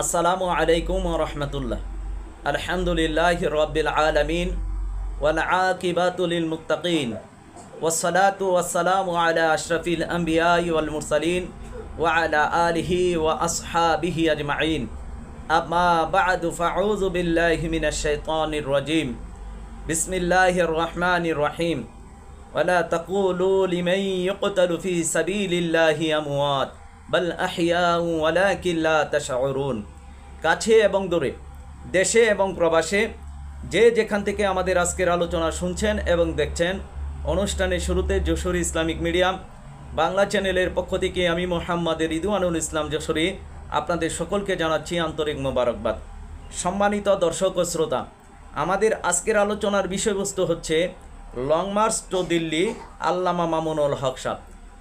আসসালামু আলাইকুম ওয়া রাহমাতুল্লাহ। আলহামদুলিল্লাহি রাব্বিল আলামিন ওয়াল আকিবাতু লিল মুত্তাকিন ওয়াসসালাতু ওয়াসসালামু আলা আশরাফিল আমবিয়াই ওয়াল মুরসালিন ওয়া আলা আলিহি ওয়া আসহাবিহি আজমাইন। আম্মা বা'দু ফাউযু বিল্লাহি মিনাশ শাইতানির রাজীম। বিসমিল্লাহির রহমানির রহিম। ওয়ালা তাকুলু লিমান ইউকতালু ফি সাবিলিল্লাহি আমওয়াত বাল আহইয়াউ ওয়ালাকিন লা তাশউরুন। কাছে এবং দূরে, দেশে এবং প্রবাসে, যে যেখান থেকে আমাদের আজকের আলোচনা শুনছেন এবং দেখছেন, অনুষ্ঠানের শুরুতে যশোরী ইসলামিক মিডিয়া বাংলা চ্যানেলের পক্ষ থেকে আমি মোহাম্মদ রিদওয়ানুল ইসলাম যশোরী আপনাদের সকলকে জানাচ্ছি আন্তরিক মোবারকবাদ। সম্মানিত দর্শক ও শ্রোতা, আমাদের আজকের আলোচনার বিষয়বস্তু হচ্ছে লং মার্চ টু দিল্লি, আল্লামা মামুনুল হক সাহেব।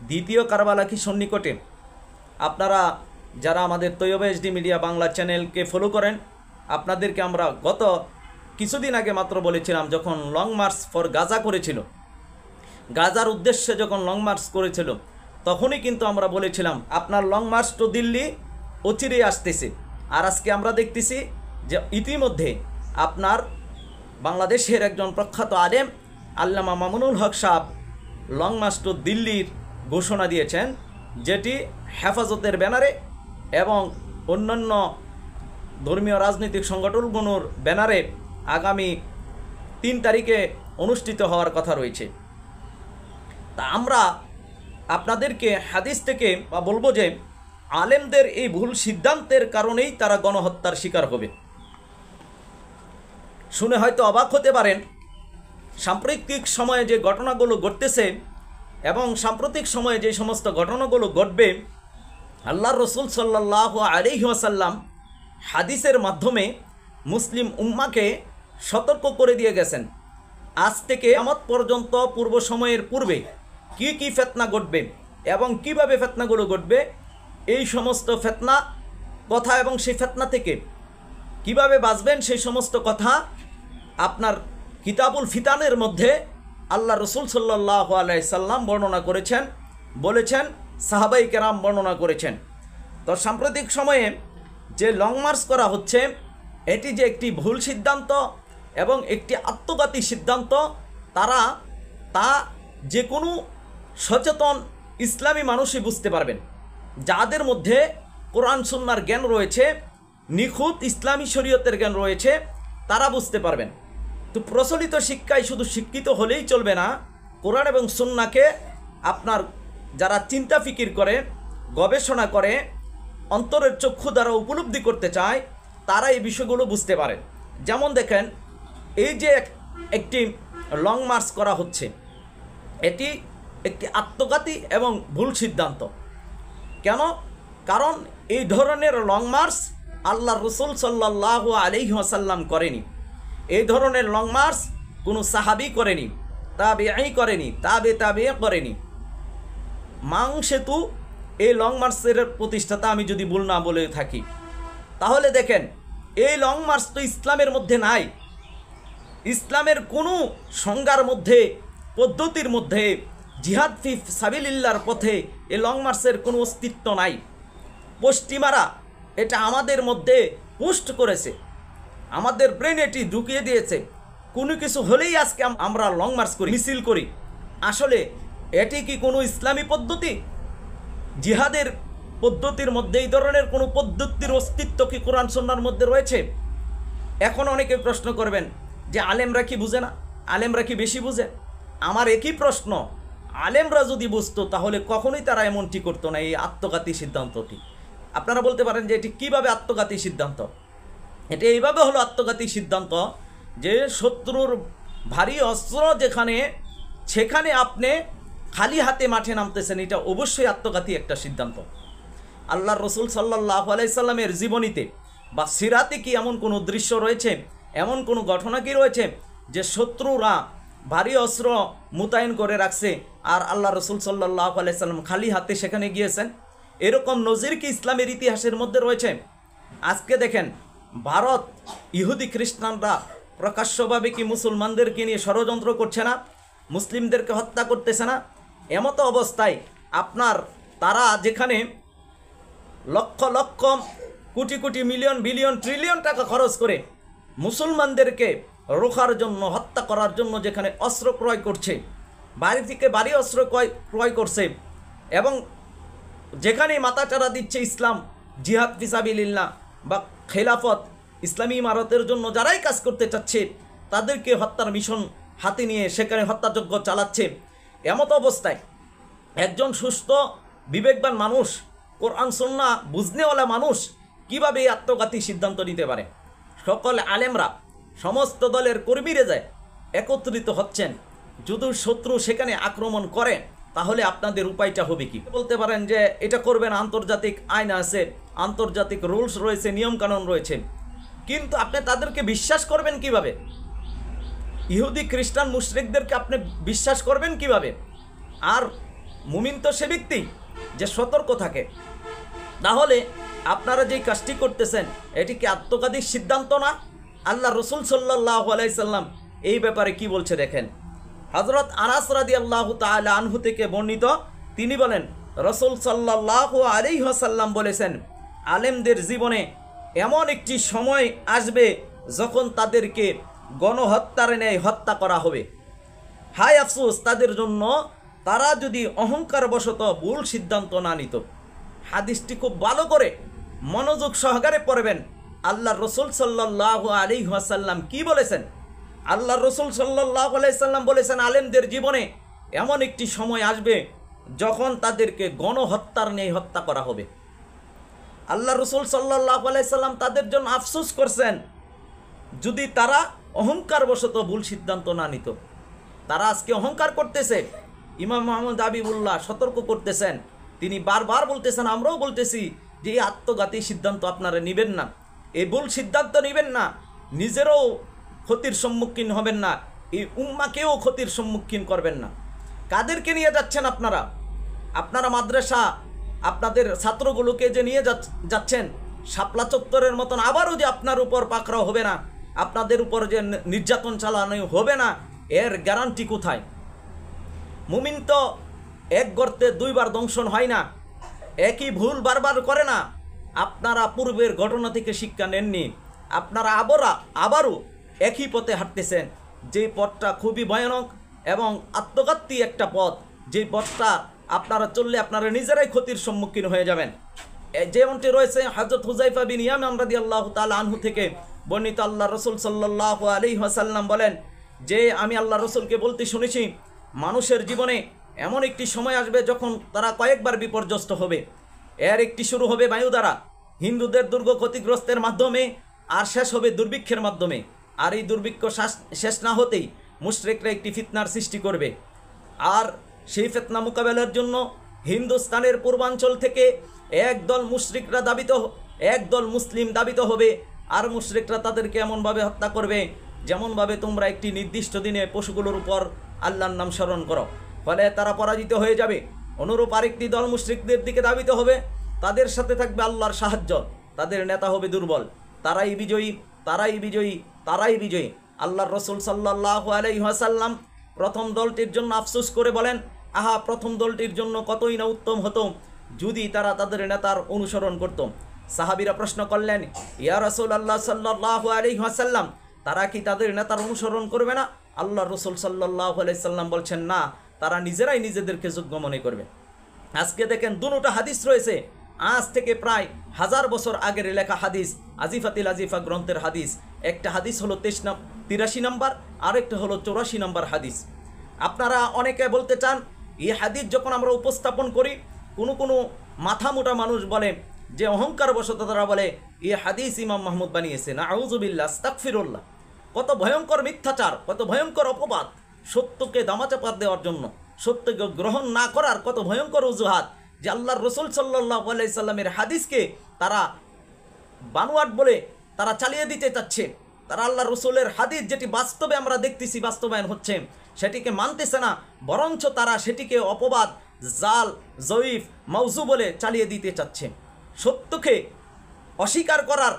দ্বিতীয় কারবালা কি সন্নিকটে? আপনারা যারা আমাদের তৈয়বা এইচডি মিডিয়া বাংলা চ্যানেলকে ফলো করেন, আপনাদেরকে আমরা গত কিছুদিন আগে মাত্র বলেছিলাম, যখন লং মার্চ ফর গাজা করেছিল, গাজার উদ্দেশ্যে যখন লং মার্চ করেছিল, তখনই কিন্তু আমরা বলেছিলাম আপনার লং মার্চ টু দিল্লি অচিরেই আসতেছে। আর আজকে আমরা দেখতেছি যে ইতিমধ্যে আপনার বাংলাদেশের একজন প্রখ্যাত আলেম আল্লামা মামুনুল হক সাহেব লং মার্চ টু দিল্লির ঘোষণা দিয়েছেন, যেটি হেফাজতের ব্যানারে এবং অন্যান্য ধর্মীয় রাজনৈতিক সংগঠনগুলোর ব্যানারে আগামী 3 তারিখে অনুষ্ঠিত হওয়ার কথা রয়েছে। তা আমরা আপনাদেরকে হাদিস থেকে বলবো যে আলেমদের এই ভুল সিদ্ধান্তের কারণেই তারা গণহত্যার শিকার হবে। শুনে হয়তো অবাক হতে পারেন, সাম্প্রতিক সময়ে যে ঘটনাগুলো ঘটতেছে এবং সাম্প্রতিক সময়ে যে সমস্ত ঘটনাগুলো ঘটবে, আল্লাহর রসুল সাল্লাল্লাহু আলাইহি ওয়াসাল্লাম হাদিসের মাধ্যমে মুসলিম উম্মাকে সতর্ক করে দিয়ে গেছেন। আজ থেকে কিয়ামত পর্যন্ত পূর্ব সময়ের পূর্বে কি কি ফিতনা ঘটবে এবং কিভাবে ফিতনাগুলো ঘটবে, এই সমস্ত ফিতনা কথা এবং সেই ফিতনা থেকে কিভাবে বাঁচবেন, সেই সমস্ত কথা আপনার কিতাবুল ফিতানের মধ্যে আল্লাহ রসুল সাল্লাল্লাহু আলাইহি সাল্লাম বর্ণনা করেছেন, বলেছেন, সাহাবাই কেরাম বর্ণনা করেছেন। তো সাম্প্রতিক সময়ে যে লং মার্চ করা হচ্ছে, এটি যে একটি ভুল সিদ্ধান্ত এবং একটি আত্মঘাতী সিদ্ধান্ত, তা যে কোনো সচেতন ইসলামী মানুষই বুঝতে পারবেন। যাদের মধ্যে কোরআন সুন্নাহর জ্ঞান রয়েছে, নিখুঁত ইসলামী শরীয়তের জ্ঞান রয়েছে, তারা বুঝতে পারবেন। তো প্রচলিত শিক্ষায় শুধু শিক্ষিত হলেই চলবে না, কোরআন এবং সুন্নাহকে আপনার যারা চিন্তা ফিকির করে, গবেষণা করে, অন্তরের চক্ষু দ্বারা উপলব্ধি করতে চায়, তারা এই বিষয়গুলো বুঝতে পারে। যেমন দেখেন, এই যে একটি লং মার্চ করা হচ্ছে, এটি একটি আত্মঘাতী এবং ভুল সিদ্ধান্ত। কেন? কারণ এই ধরনের লং মার্চ আল্লাহ রসুল সাল্লাল্লাহু আলাইহি ওয়াসাল্লাম করেনি। এই ধরনের লং মার্চ কোনো সাহাবী করেনি, তাবেঈ করেনি, তাবে করেনি। মাং সেতু এই লং মার্চের প্রতিষ্ঠাতা আমি যদি ভুল না বলে থাকি, তাহলে দেখেন এই লং মার্চ তো ইসলামের মধ্যে নাই। ইসলামের কোনো সংজ্ঞার মধ্যে, পদ্ধতির মধ্যে, জিহাদ ফি সাবিলিল্লাহর পথে এই লং মার্চের কোনো অস্তিত্ব নাই। পশ্চিমারা এটা আমাদের মধ্যে পোস্ট করেছে, আমাদের ব্রেন এটি ঢুকিয়ে দিয়েছে। কোনো কিছু হলেই আজকে আমরা লং মার্চ করি, মিছিল করি। আসলে এটি কি কোনো ইসলামী পদ্ধতি? জিহাদের পদ্ধতির মধ্যে এই ধরনের কোনো পদ্ধতির অস্তিত্ব কি কোরআন সুন্নাহর মধ্যে রয়েছে? এখন অনেকে প্রশ্ন করবেন যে আলেমরা কি বুঝে না, আলেমরা কি বেশি বুঝে? আমার একই প্রশ্ন, আলেমরা যদি বুঝতো তাহলে কখনোই তারা এমনটি করতো না, এই আত্মঘাতী সিদ্ধান্তটি। আপনারা বলতে পারেন যে এটি কিভাবে আত্মঘাতী সিদ্ধান্ত? এটি এইভাবে হলো আত্মঘাতী সিদ্ধান্ত যে শত্রুর ভারী অস্ত্র যেখানে, সেখানে আপনি খালি হাতে মাঠে নামতেছেন, এটা অবশ্যই আত্মঘাতী একটা সিদ্ধান্ত। আল্লাহর রসুল সাল্লাল্লাহু আলাইহি সাল্লামের জীবনীতে বা সিরাতে কি এমন কোনো দৃশ্য রয়েছে, এমন কোনো ঘটনা কি রয়েছে যে শত্রুরা ভারী অস্ত্র মোতায়েন করে রাখছে আর আল্লাহ রসুল সাল্লাল্লাহু আলাইহি সাল্লাম খালি হাতে সেখানে গিয়েছেন? এরকম নজির কি ইসলামের ইতিহাসের মধ্যে রয়েছে? আজকে দেখেন, ভারত ইহুদি খ্রিস্টানরা প্রকাশ্যভাবে কি মুসলমানদেরকে নিয়ে ষড়যন্ত্র করছে না? মুসলিমদেরকে হত্যা করতেছে না? এমতো অবস্থায় আপনার তারা যেখানে lakh lakh crore crore million billion trillion টাকা খরচ করে মুসলমানদেরকে রোখার জন্য, হত্যা করার জন্য যেখানে অস্ত্র ক্রয় করছে, বাড়ি থেকে বাড়ি অস্ত্র ক্রয় করছে, এবং যেখানেই মাথাচাড়া দিচ্ছে ইসলাম, জিহাদ ফিসাবিলিল্লাহ বা খেলাফত, ইসলামী ইমারতের জন্য যারাই কাজ করতে চাচ্ছে তাদেরকে হত্যার মিশন হাতে নিয়ে সেখানে হত্যাযজ্ঞ চালাচ্ছে। এমত অবস্থায় একজন সুস্থ বিবেকবান মানুষ, কোরআন সুন্নাহ বুঝনেওয়ালা মানুষ কিভাবে এই আত্মঘাতী সিদ্ধান্ত নিতে পারে? সকল আলেমরা, সমস্ত দলের কর্মীরা যায় একত্রিত হচ্ছেন, যদি শত্রু সেখানে আক্রমণ করে তাহলে আপনাদের উপায়টা হবে কি? বলতে পারেন যে এটা করবেন, আন্তর্জাতিক আইন আছে, আন্তর্জাতিক রুলস রয়েছে, নিয়মকানুন রয়েছে, কিন্তু আপনি তাদেরকে বিশ্বাস করবেন কিভাবে? ইহুদি খ্রিস্টান মুশরিকদেরকে আপনি বিশ্বাস করবেন কিভাবে? আর মুমিন তো সে ব্যক্তি যে সতর্ক থাকে। তাহলে আপনারা যেই কাজটি করতেছেন এটি কি আত্মঘাতী সিদ্ধান্ত না? আল্লাহ রসুল সাল্লাল্লাহু আলাইহি সাল্লাম এই ব্যাপারে কি বলছে দেখেন। হযরত আনাস রাদিয়াল্লাহু তাআলা আনহু থেকে বর্ণিত, তিনি বলেন রসুল সাল্লাল্লাহু আলাইহি ওয়াসাল্লাম বলেছেন, আলেমদের জীবনে এমন একটি সময় আসবে যখন তাদেরকে গণহত্যার ন্যায় হত্যা করা হবে। হায় আফসোস তাদের জন্য, তারা যদি অহংকারবশত ভুল সিদ্ধান্ত না নিত। হাদিসটি খুব ভালো করে মনোযোগ সহকারে পড়বেন। আল্লাহ রসুল সাল্লাল্লাহু আলাইহি ওয়াসাল্লাম কি বলেছেন? আল্লাহ রসুল সাল্লাল্লাহু আলাইহি ওয়াসাল্লাম বলেছেন, আলেমদের জীবনে এমন একটি সময় আসবে যখন তাদেরকে গণহত্যার ন্যায় হত্যা করা হবে। আল্লাহ রসুল সাল্লাল্লাহু আলাইহি ওয়াসাল্লাম তাদের জন্য আফসোস করছেন যদি তারা অহংকারবশত ভুল সিদ্ধান্ত না নিত। তারা আজকে অহংকার করতেছে। ইমাম মুহাম্মদ হাবিবুল্লাহ সতর্ক করতেছেন, তিনি বারবার বলতেছেন, আমরাও বলতেছি যে এই আত্মঘাতী সিদ্ধান্ত আপনারা নেবেন না, এই ভুল সিদ্ধান্ত নেবেন না, নিজেরও ক্ষতির সম্মুখীন হবেন না, এই উম্মাকেও ক্ষতির সম্মুখীন করবেন না। কাদেরকে নিয়ে যাচ্ছেন আপনারা? আপনারা মাদ্রাসা, আপনাদের ছাত্রগুলোকে যে নিয়ে যাচ্ছেন শাপলা চত্বরের মতন, আবারও যে আপনার উপর পাকড়াও হবে না, আপনাদের উপর যে নির্যাতন চালানো হবে না, এর গ্যারান্টি কোথায়? মুমিন তো এক গর্তে দুইবার দংশন হয় না, একই ভুল বারবার করে না। আপনারা পূর্বের ঘটনা থেকে শিক্ষা নেননি, আপনারা আবারও একই পথে হাঁটতেছেন, যেই পথটা খুবই ভয়ানক এবং আত্মঘাতী একটা পথ, যেই পথটা আপনারা চললে আপনারা নিজেরাই ক্ষতির সম্মুখীন হয়ে যাবেন। যেমনটি রয়েছে হযরত হুযায়ফা বিন ইয়ামান রাদিয়াল্লাহু তাআলা আনহু থেকে বর্ণিত, আল্লাহ রসুল সাল্লাল্লাহু আলাইহি ওয়াসাল্লাম বলেন যে আমি আল্লাহ রসুলকে বলতে শুনেছি, মানুষের জীবনে এমন একটি সময় আসবে যখন তারা কয়েকবার বিপর্যস্ত হবে। এর একটি শুরু হবে বায়ু দ্বারা, হিন্দুদের দুর্গ ক্ষতিগ্রস্তের মাধ্যমে, আর শেষ হবে দুর্ভিক্ষের মাধ্যমে। আর এই দুর্ভিক্ষ শেষ না হতেই মুশরিকরা একটি ফিতনার সৃষ্টি করবে। আর সেই ফিতনা মোকাবেলার জন্য হিন্দুস্তানের পূর্বাঞ্চল থেকে একদল মুশরিকরা একদল মুসলিম দাবিত হবে, আর মুশরিকরা তাদেরকে এমনভাবে হত্যা করবে যেমনভাবে তোমরা একটি নির্দিষ্ট দিনে পশুগুলোর উপর আল্লাহর নাম স্মরণ করো। ফলে তারা পরাজিত হয়ে যাবে। অনুরূপ আরেকটি দল মুশরিকদের দিকে দাবিত হবে, তাদের সাথে থাকবে আল্লাহর সাহায্য, তাদের নেতা হবে দুর্বল। তারাই বিজয়ী, তারাই বিজয়ী, তারাই বিজয়ী। আল্লাহর রসুল সাল্লাল্লাহু আলাইহি ওয়াসাল্লাম প্রথম দলটির জন্য আফসোস করে বলেন, আহা, প্রথম দলটির জন্য কতই না উত্তম হতো যদি তারা তাদের নেতার অনুসরণ করত। সাহাবীরা প্রশ্ন করলেন, ইয়া রাসূলুল্লাহ সাল্লাল্লাহু আলাইহি ওয়াসাল্লাম, তারা কি তাদের নেতার অনুসরণ করবে না? আল্লাহ রসুল সাল্লাল্লাহু আলাইহি সাল্লাম বলছেন, না, তারা নিজেরাই নিজেদেরকে যোগ্য মনে করবে। আজকে দেখেন দুটো হাদিস রয়েছে, আজ থেকে প্রায় 1000 বছর আগের লেখা হাদিস, আজিফাতিল আজিফা গ্রন্থের হাদিস। একটা হাদিস হলো 83 নম্বর, আরেকটা হলো 84 নম্বর হাদিস। আপনারা অনেকে বলতে চান, এই হাদিস যখন আমরা উপস্থাপন করি, কোনো মাথা মোটা মানুষ বলে যে অহংকারবশত তারা বলে এই হাদিস ইমাম মাহমুদ বানিয়েছে। নাউযুবিল্লাহ, আস্তাগফিরুল্লাহ। কত ভয়ঙ্কর মিথ্যাচার, কত ভয়ঙ্কর অপবাদ, সত্যকে দামাচাপা দেওয়ার জন্য, সত্যকে গ্রহণ না করার কত ভয়ঙ্কর অজুহাত, যে আল্লাহর রসুল সাল্লাল্লাহু আলাইহি সাল্লামের হাদিসকে তারা বানোয়াট বলে তারা চালিয়ে দিতে চাচ্ছে। তারা আল্লাহর রসুলের হাদিস যেটি বাস্তবে আমরা দেখতেছি বাস্তবায়ন হচ্ছে, সেটিকে মানতেছে না, বরঞ্চ তারা সেটিকে অপবাদ, জাল, জয়ীফ, মাউজু বলে চালিয়ে দিতে চাচ্ছে। সত্যকে অস্বীকার করার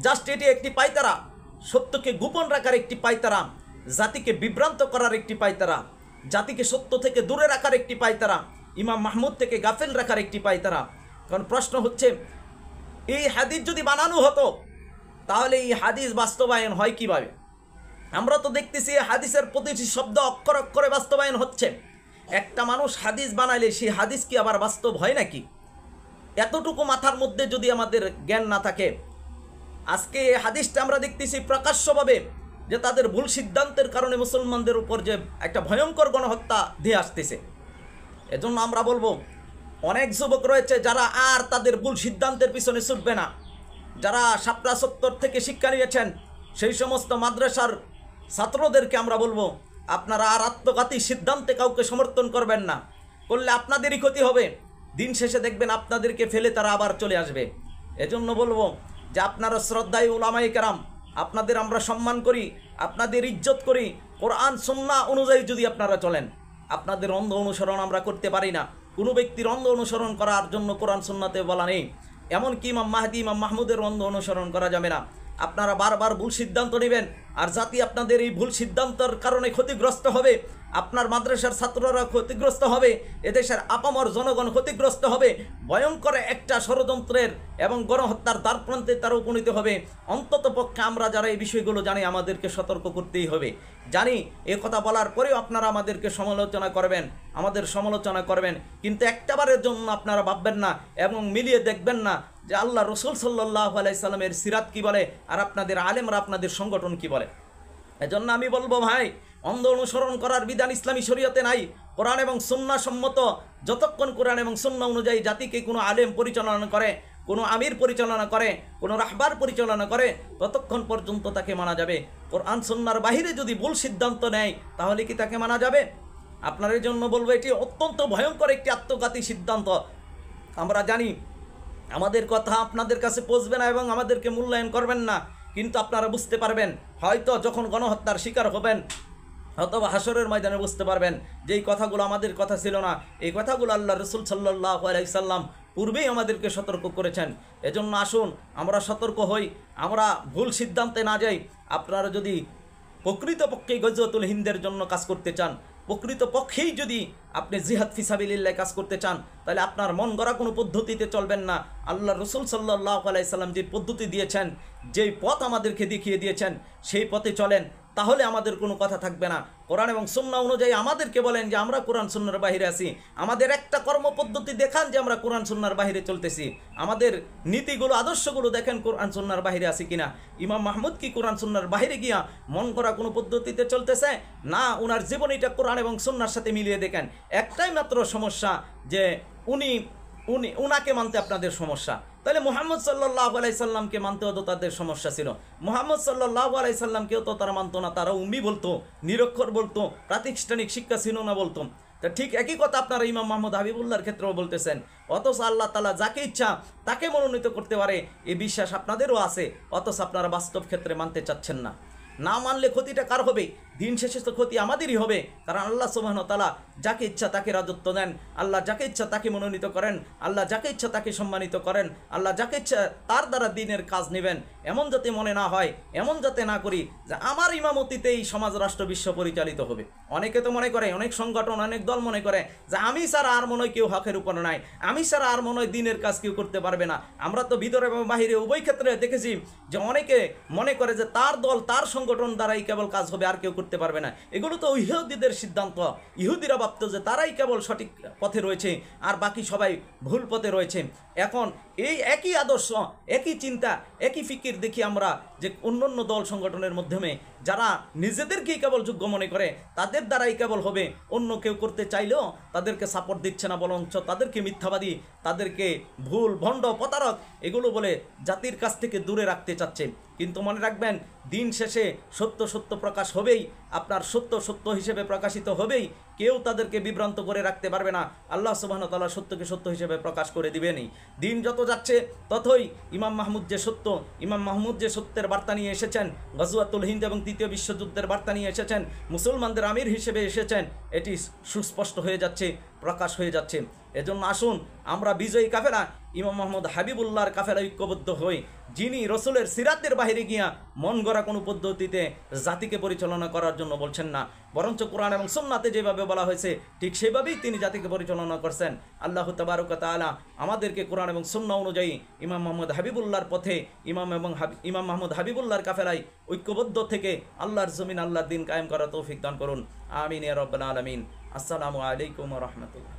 জাস্ট এটি একটি পায়তারা, সত্যকে গোপন রাখার একটি পায়তারা, জাতিকে বিভ্রান্ত করার একটি পায়তারা, জাতিকে সত্য থেকে দূরে রাখার একটি পায়তারা, ইমাম মাহমুদ থেকে গাফেল রাখার একটি পায়তারা। কারণ প্রশ্ন হচ্ছে, এই হাদিস যদি বানানো হতো তাহলে এই হাদিস বাস্তবায়ন হয় কিভাবে? আমরা তো দেখতেছি হাদিসের প্রতিটি শব্দ অক্ষর অক্ষরে বাস্তবায়ন হচ্ছে। একটা মানুষ হাদিস বানাইলে সেই হাদিস কি আবার বাস্তব হয় নাকি? এতটুকু মাথার মধ্যে যদি আমাদের জ্ঞান না থাকে, আজকে এই হাদিসটা আমরা দেখতেছি প্রকাশ্যভাবে যে তাদের ভুল সিদ্ধান্তের কারণে মুসলমানদের উপর যে একটা ভয়ঙ্কর গণহত্যা দিয়ে আসতেছে। এজন্য আমরা বলবো, অনেক যুবক রয়েছে যারা আর তাদের ভুল সিদ্ধান্তের পিছনে ছুটবে না, যারা শাপলা চত্বর থেকে শিক্ষা নিয়েছেন সেই সমস্ত মাদ্রাসার ছাত্রদেরকে আমরা বলবো, আপনারা আর আত্মঘাতী সিদ্ধান্তে কাউকে সমর্থন করবেন না, করলে আপনাদেরই ক্ষতি হবে। দিন শেষে দেখবেন আপনাদেরকে ফেলে তারা আবার চলে আসবে। এজন্য বলবো যে আপনারা শ্রদ্ধায় উলামায়ে কেরাম, আপনাদের আমরা সম্মান করি, আপনাদের ইজ্জত করি। কোরআন সুন্নাহ অনুযায়ী যদি আপনারা চলেন, আপনাদের অন্ধ অনুসরণ আমরা করতে পারি না। কোনো ব্যক্তির অন্ধ অনুসরণ করার জন্য কোরআন সুন্নাতে বলা নেই। এমনকি ইমাম মাহদি, ইমাম মাহমুদের অন্ধ অনুসরণ করা যাবে না। আপনারা বারবার ভুল সিদ্ধান্ত নেবেন, আর জাতি আপনাদের এই ভুল সিদ্ধান্তের কারণে ক্ষতিগ্রস্ত হবে। আপনার মাদ্রাসার ছাত্ররা ক্ষতিগ্রস্ত হবে, এদেশের আপামর জনগণ ক্ষতিগ্রস্ত হবে। ভয়ঙ্কর একটা ষড়যন্ত্রের এবং গণহত্যার দ্বারপ্রান্তে তারা উপনীত হবে। অন্তত পক্ষে আমরা যারা এই বিষয়গুলো জানি, আমাদেরকে সতর্ক করতেই হবে। জানি এ কথা বলার পরেও আপনারা আমাদেরকে সমালোচনা করবেন, আমাদের সমালোচনা করবেন, কিন্তু একটাবারের জন্য আপনারা ভাববেন না এবং মিলিয়ে দেখবেন না যে আল্লাহ রসুল সাল্লাল্লাহু আলাইহি সাল্লামের সিরাত কি বলে আর আপনাদের আলেমরা, আপনাদের সংগঠন কি বলে। এজন্য আমি বলবো ভাই, অন্ধ অনুসরণ করার বিধান ইসলামী শরীয়তে নাই। কোরআন এবং সুন্নাহ সম্মত, যতক্ষণ কোরআন এবং সুন্নাহ অনুযায়ী জাতিকে কোনো আলেম পরিচালনা করে, কোনো আমির পরিচালনা করে, কোনো রাহবার পরিচালনা করে, ততক্ষণ পর্যন্ত তাকে মানা যাবে। কোরআন সুন্নাহর বাহিরে যদি ভুল সিদ্ধান্ত নেয় তাহলে কি তাকে মানা যাবে? আপনাদের জন্য বলবো, এটি অত্যন্ত ভয়ঙ্কর একটি আত্মঘাতী সিদ্ধান্ত। আমরা জানি আমাদের কথা আপনাদের কাছে পৌঁছবে না এবং আমাদেরকে মূল্যায়ন করবেন না, কিন্তু আপনারা বুঝতে পারবেন হয়তো যখন গণহত্যার শিকার হবেন, অথবা হাসরের ময়দানে বুঝতে পারবেন যে এই কথাগুলো আমাদের কথা ছিল না। এই কথাগুলো আল্লাহ রসুল সাল্লাল্লাহু আলাইহি সাল্লাম পূর্বেই আমাদেরকে সতর্ক করেছেন। এজন্য আসুন আমরা সতর্ক হই, আমরা ভুল সিদ্ধান্তে না যাই। আপনারা যদি প্রকৃতপক্ষে গজওয়াতুল হিন্দের জন্য কাজ করতে চান, প্রকৃতপক্ষেই যদি আপনি জিহাদ ফি সাবিলিল্লাহ কাজ করতে চান, তাহলে আপনার মন গড়া কোনো পদ্ধতিতে চলবেন না। আল্লাহ রসুল সাল্লাল্লাহু আলাইহি সাল্লাম যে পদ্ধতি দিয়েছেন, যেই পথ আমাদেরকে দেখিয়ে দিয়েছেন, সেই পথে চলেন, তাহলে আমাদের কোনো কথা থাকবে না। কোরআন এবং সুন্নাহ অনুযায়ী আমাদেরকে বলেন যে আমরা কোরআন সুন্নাহর বাইরে আছি, আমাদের একটা কর্মপদ্ধতি দেখান যে আমরা কোরআন সুন্নাহর বাইরে চলতেছি, আমাদের নীতিগুলো আদর্শগুলো দেখেন কোরআন সুন্নাহর বাইরে আছি কিনা। ইমাম মাহমুদ কি কোরআন সুন্নাহর বাইরে গিয়া মন করা কোনো পদ্ধতিতে চলতেছে না? ওনার জীবনীটা কোরআন এবং সুন্নাহর সাথে মিলিয়ে দেখেন। একটাই মাত্র সমস্যা যে উনাকে মানতে আপনাদের সমস্যা, তাহলে মুহাম্মদ সাল্লাল্লাহু আলাইহি সাল্লামকে মানতেও তো তাদের সমস্যা ছিল। মুহাম্মদ সাল্লাল্লাহু আলাইহি সাল্লামকেও তো তারা মানতো না, তারা উম্মি বলতো, নিরক্ষর বলতো, প্রাতিষ্ঠানিক শিক্ষা ছিল না বলতো। তা ঠিক একই কথা আপনারা ইমাম মোহাম্মদ হাবিবুল্লাহর ক্ষেত্রেও বলতেছেন। অথচ আল্লাহ তাআলা যাকে ইচ্ছা তাকে মনোনীত করতে পারে, এই বিশ্বাস আপনাদেরও আছে, অথচ আপনারা বাস্তব ক্ষেত্রে মানতে চাচ্ছেন না। না মানলে ক্ষতিটা কার হবে? দিন শেষে তো ক্ষতি আমাদেরই হবে, কারণ আল্লাহ সুবহানাহু ওয়া তাআলা যাকে ইচ্ছা তাকে রাজত্ব দেন, আল্লাহ যাকে ইচ্ছা তাকে মনোনীত করেন, আল্লাহ যাকে ইচ্ছা তাকে সম্মানিত করেন, আল্লাহ যাকে ইচ্ছা তার দ্বারা দিনের কাজ নেবেন। এমন যাতে মনে না হয়, এমন যাতে না করি যে আমার ইমামতিতেই সমাজ রাষ্ট্র বিশ্ব পরিচালিত হবে। অনেকে তো মনে করে, অনেক সংগঠন অনেক দল মনে করে যে আমি ছাড়া আর মনে হয় কেউ হকের উপর নাই, আমি ছাড়া আর মনে হয় দিনের কাজ কেউ করতে পারবে না। আমরা তো ভিতরে এবং বাহিরে উভয় ক্ষেত্রে দেখেছি যে অনেকে মনে করে যে তার দল তার সংগঠন দ্বারাই কেবল কাজ হবে, আর কেউ করতে পারবে না। এগুলো তো ইহুদিদের সিদ্ধান্ত। ইহুদিরা ভাবতো যে তারাই কেবল সঠিক পথে রয়েছে আর বাকি সবাই ভুল পথে রয়েছে। এখন এই একই আদর্শ, একই চিন্তা, একই ফিকির দেখি আমরা যে অন্যান্য দল সংগঠনের মাধ্যমে যারা নিজেদেরকেই কেবল যোগ্য মনে করে তাদের দ্বারাই কেবল হবে, অন্য কেউ করতে চাইলেও তাদেরকে সাপোর্ট দিচ্ছে না, বরঞ্চ তাদেরকে মিথ্যাবাদী, তাদেরকে ভুল, ভণ্ড, প্রতারক এগুলো বলে জাতির কাছ থেকে দূরে রাখতে চাচ্ছে। কিন্তু মনে রাখবেন, দিন শেষে সত্য সত্য প্রকাশ হবেই, আপনার সত্য সত্য হিসেবে প্রকাশিত হবেই, কেউ তাদেরকে বিভ্রান্ত করে রাখতে পারবে না। আল্লাহ সুবহানাহু ওয়া তাআলা সত্যকে সত্য হিসেবে প্রকাশ করে দিবেনই। দিন যত যাচ্ছে ততই ইমাম মাহমুদ যে সত্য, ইমাম মাহমুদ যে সত্যের বার্তা নিয়ে এসেছেন, গজওয়াতুল হিন্দ এবং তৃতীয় বিশ্বযুদ্ধের বার্তা নিয়ে এসেছেন, মুসলমানদের আমির হিসেবে এসেছেন, এটি সুস্পষ্ট হয়ে যাচ্ছে। প্রকাশ হয়ে যাচ্ছে। এজন্য আসুন আমরা বিজয়ী কাফেলা ইমাম মোহাম্মদ হাবিবুল্লাহর কাফেলা ঐক্যবদ্ধ হই, যিনি রসুলের সিরাতের বাহিরে গিয়া মন গড়া কোনো পদ্ধতিতে জাতিকে পরিচালনা করার জন্য বলছেন না, বরঞ্চ কোরআন এবং সুন্নাতে যেভাবে বলা হয়েছে ঠিক সেভাবেই তিনি জাতিকে পরিচালনা করছেন। আল্লাহ তাবারক ওয়া তাআলা আমাদেরকে কোরআন এবং সুন্নাহ অনুযায়ী ইমাম মোহাম্মদ হাবিবুল্লাহর পথে ইমাম মোহাম্মদ হাবিবুল্লাহর কাফেলায় ঐক্যবদ্ধ থেকে আল্লাহর জমিন আল্লাহর দিন কায়েম করার তৌফিক দান করুন। আমিন ইয়া রাব্বাল আলামিন। আসসালামু আলাইকুম ওয়া রাহমাতুল্লাহ।